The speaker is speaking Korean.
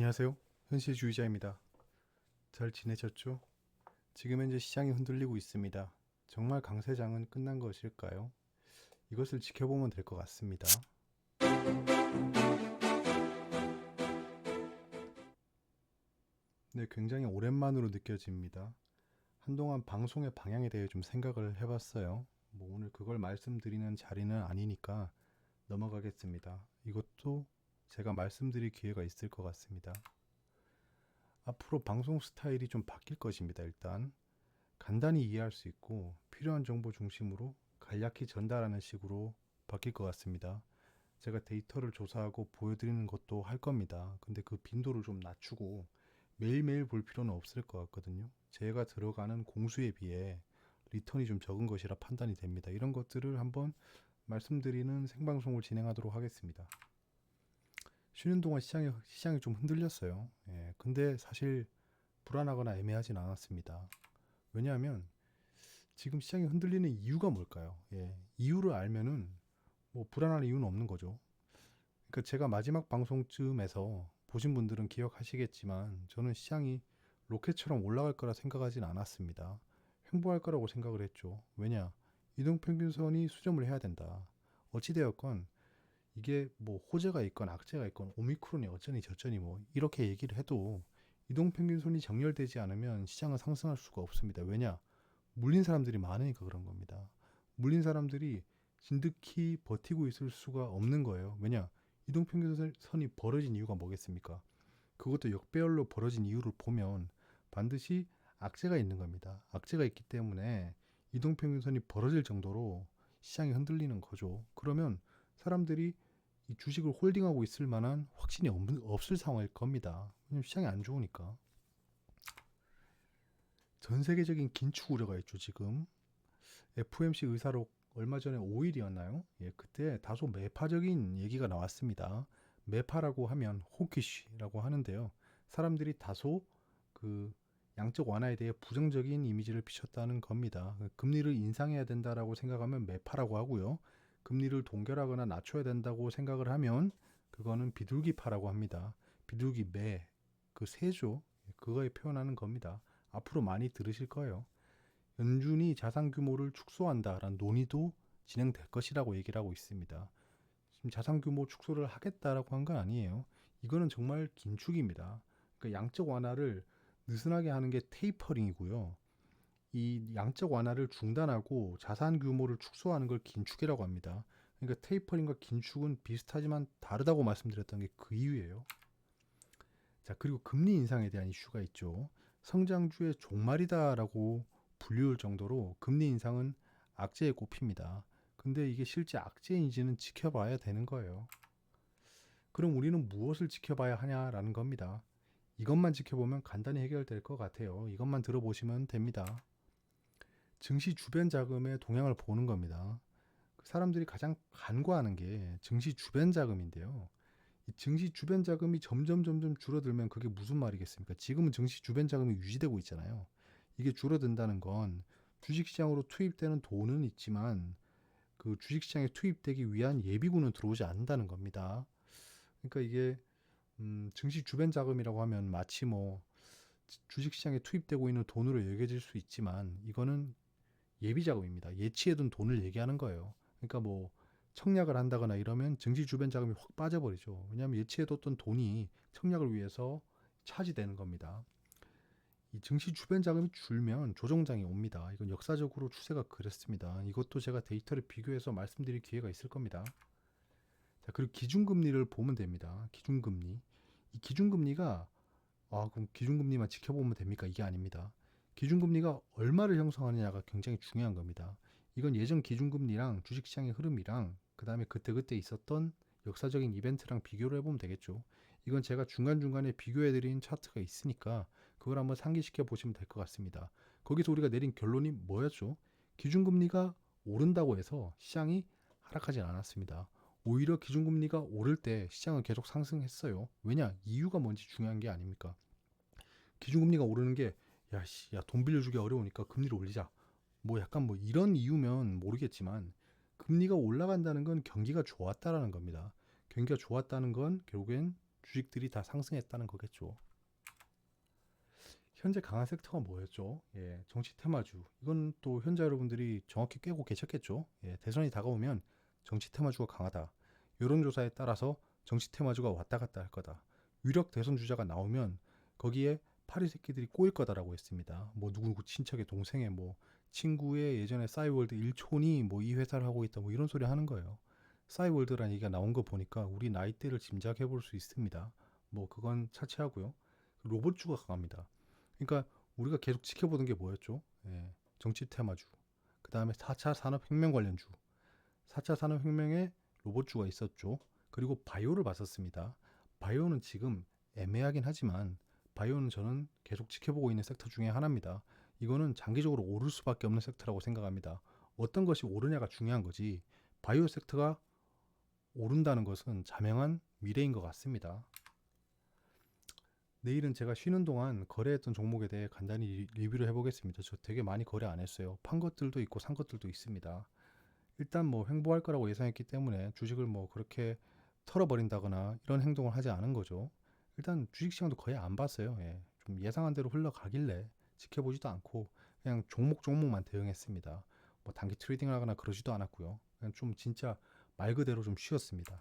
안녕하세요. 현실주의자입니다. 잘 지내셨죠? 지금 현재 시장이 흔들리고 있습니다. 정말 강세장은 끝난 것일까요? 이것을 지켜보면 될 것 같습니다. 네, 굉장히 오랜만으로 느껴집니다. 한동안 방송의 방향에 대해 좀 생각을 해봤어요. 오늘 그걸 말씀드리는 자리는 아니니까 넘어가겠습니다. 이것도 제가 말씀드릴 기회가 있을 것 같습니다. 앞으로 방송 스타일이 좀 바뀔 것입니다. 일단 간단히 이해할 수 있고 필요한 정보 중심으로 간략히 전달하는 식으로 바뀔 것 같습니다. 제가 데이터를 조사하고 보여드리는 것도 할 겁니다. 근데 그 빈도를 좀 낮추고 매일매일 볼 필요는 없을 것 같거든요. 제가 들어가는 공수에 비해 리턴이 좀 적은 것이라 판단이 됩니다. 이런 것들을 한번 말씀드리는 생방송을 진행하도록 하겠습니다. 쉬는 동안 시장이 좀 흔들렸어요. 근데 사실 불안하거나 애매하진 않았습니다. 왜냐하면 지금 시장이 흔들리는 이유가 뭘까요? 이유를 알면은 뭐 불안할 이유는 없는 거죠. 그러니까 제가 마지막 방송쯤에서 보신 분들은 기억하시겠지만 저는 시장이 로켓처럼 올라갈 거라 생각하진 않았습니다. 횡보할 거라고 생각을 했죠. 왜냐? 이동평균선이 수렴을 해야 된다. 어찌되었건 이게 뭐 호재가 있건 악재가 있건 오미크론이 어쩌니 저쩌니 뭐 이렇게 얘기를 해도 이동평균선이 정렬되지 않으면 시장은 상승할 수가 없습니다. 왜냐? 물린 사람들이 많으니까 그런 겁니다. 물린 사람들이 진득히 버티고 있을 수가 없는 거예요. 왜냐? 이동평균선이 벌어진 이유가 뭐겠습니까? 그것도 역배열로 벌어진 이유를 보면 반드시 악재가 있는 겁니다. 악재가 있기 때문에 이동평균선이 벌어질 정도로 시장이 흔들리는 거죠. 그러면 사람들이 이 주식을 홀딩하고 있을 만한 확신이 없을 상황일 겁니다. 왜냐면 시장이 안 좋으니까. 전 세계적인 긴축 우려가 있죠, 지금. FOMC 의사록 얼마 전에 5일이었나요? 그때 다소 매파적인 얘기가 나왔습니다. 매파라고 하면 호키쉬라고 하는데요. 사람들이 다소 그 양적 완화에 대해 부정적인 이미지를 비췄다는 겁니다. 금리를 인상해야 된다라고 생각하면 매파라고 하고요. 금리를 동결하거나 낮춰야 된다고 생각을 하면 그거는 비둘기파라고 합니다. 비둘기 매, 그 새죠. 그거에 표현하는 겁니다. 앞으로 많이 들으실 거예요. 연준이 자산 규모를 축소한다라는 논의도 진행될 것이라고 얘기를 하고 있습니다. 지금 자산 규모 축소를 하겠다라고 한 건 아니에요. 이거는 정말 긴축입니다. 그러니까 양적 완화를 느슨하게 하는 게 테이퍼링이고요. 이 양적 완화를 중단하고 자산 규모를 축소하는 걸 긴축이라고 합니다. 그러니까 테이퍼링과 긴축은 비슷하지만 다르다고 말씀드렸던 게 그 이유예요. 자, 그리고 금리 인상에 대한 이슈가 있죠. 성장주의 종말이다라고 불리울 정도로 금리 인상은 악재에 꼽힙니다. 근데 이게 실제 악재인지는 지켜봐야 되는 거예요. 그럼 우리는 무엇을 지켜봐야 하냐라는 겁니다. 이것만 지켜보면 간단히 해결될 것 같아요. 이것만 들어보시면 됩니다. 증시 주변 자금의 동향을 보는 겁니다. 사람들이 가장 간과하는 게 증시 주변 자금인데요. 이 증시 주변 자금이 점점 줄어들면 그게 무슨 말이겠습니까? 지금은 증시 주변 자금이 유지되고 있잖아요. 이게 줄어든다는 건 주식시장으로 투입되는 돈은 있지만 그 주식시장에 투입되기 위한 예비군은 들어오지 않는다는 겁니다. 그러니까 이게 증시 주변 자금이라고 하면 마치 뭐 주식시장에 투입되고 있는 돈으로 여겨질 수 있지만 이거는 예비 자금입니다. 예치해둔 돈을 얘기하는 거예요. 그러니까 뭐 청약을 한다거나 이러면 증시 주변 자금이 확 빠져버리죠. 왜냐하면 예치해뒀던 돈이 청약을 위해서 차지되는 겁니다. 이 증시 주변 자금이 줄면 조정장이 옵니다. 이건 역사적으로 추세가 그랬습니다. 이것도 제가 데이터를 비교해서 말씀드릴 기회가 있을 겁니다. 자, 그리고 기준금리를 보면 됩니다. 기준금리. 이 기준금리가 그럼 기준금리만 지켜보면 됩니까? 이게 아닙니다. 기준금리가 얼마를 형성하느냐가 굉장히 중요한 겁니다. 이건 예전 기준금리랑 주식시장의 흐름이랑 그 다음에 그때그때 있었던 역사적인 이벤트랑 비교를 해보면 되겠죠. 이건 제가 중간중간에 비교해드린 차트가 있으니까 그걸 한번 상기시켜 보시면 될 것 같습니다. 거기서 우리가 내린 결론이 뭐였죠? 기준금리가 오른다고 해서 시장이 하락하진 않았습니다. 오히려 기준금리가 오를 때 시장은 계속 상승했어요. 왜냐? 이유가 뭔지 중요한 게 아닙니까? 기준금리가 오르는 게 돈 빌려주기 어려우니까 금리를 올리자. 뭐 약간 뭐 이런 이유면 모르겠지만 금리가 올라간다는 건 경기가 좋았다라는 겁니다. 경기가 좋았다는 건 결국엔 주식들이 다 상승했다는 거겠죠. 현재 강한 섹터가 뭐였죠? 예, 정치 테마주. 이건 또 현재 여러분들이 정확히 꿰고 계셨겠죠. 예, 대선이 다가오면 정치 테마주가 강하다. 여론조사에 따라서 정치 테마주가 왔다 갔다 할 거다. 유력 대선 주자가 나오면 거기에 파리 새끼들이 꼬일 거다라고 했습니다. 뭐 누구 친척의 동생의 뭐 친구의 예전에 싸이월드 1촌이 뭐 이 회사를 하고 있다 뭐 이런 소리 하는 거예요. 싸이월드라는 얘기가 나온 거 보니까 우리 나이대를 짐작해 볼 수 있습니다. 뭐 그건 차치하고요. 로봇주가 강합니다. 그러니까 우리가 계속 지켜보던 게 뭐였죠? 예, 정치 테마주. 그 다음에 4차 산업혁명 관련주. 4차 산업혁명에 로봇주가 있었죠. 그리고 바이오를 봤었습니다. 바이오는 지금 애매하긴 하지만 바이오는 저는 계속 지켜보고 있는 섹터 중에 하나입니다. 이거는 장기적으로 오를 수밖에 없는 섹터라고 생각합니다. 어떤 것이 오르냐가 중요한 거지 바이오 섹터가 오른다는 것은 자명한 미래인 것 같습니다. 내일은 제가 쉬는 동안 거래했던 종목에 대해 간단히 리뷰를 해보겠습니다. 저 되게 많이 거래 안 했어요. 판 것들도 있고 산 것들도 있습니다. 일단 뭐 횡보할 거라고 예상했기 때문에 주식을 뭐 그렇게 털어버린다거나 이런 행동을 하지 않은 거죠. 일단 주식시장도 거의 안 봤어요. 예, 좀 예상한 대로 흘러가길래 지켜보지도 않고 그냥 종목만 대응했습니다. 뭐 단기 트레이딩을 하거나 그러지도 않았고요. 그냥 좀 진짜 말 그대로 좀 쉬었습니다.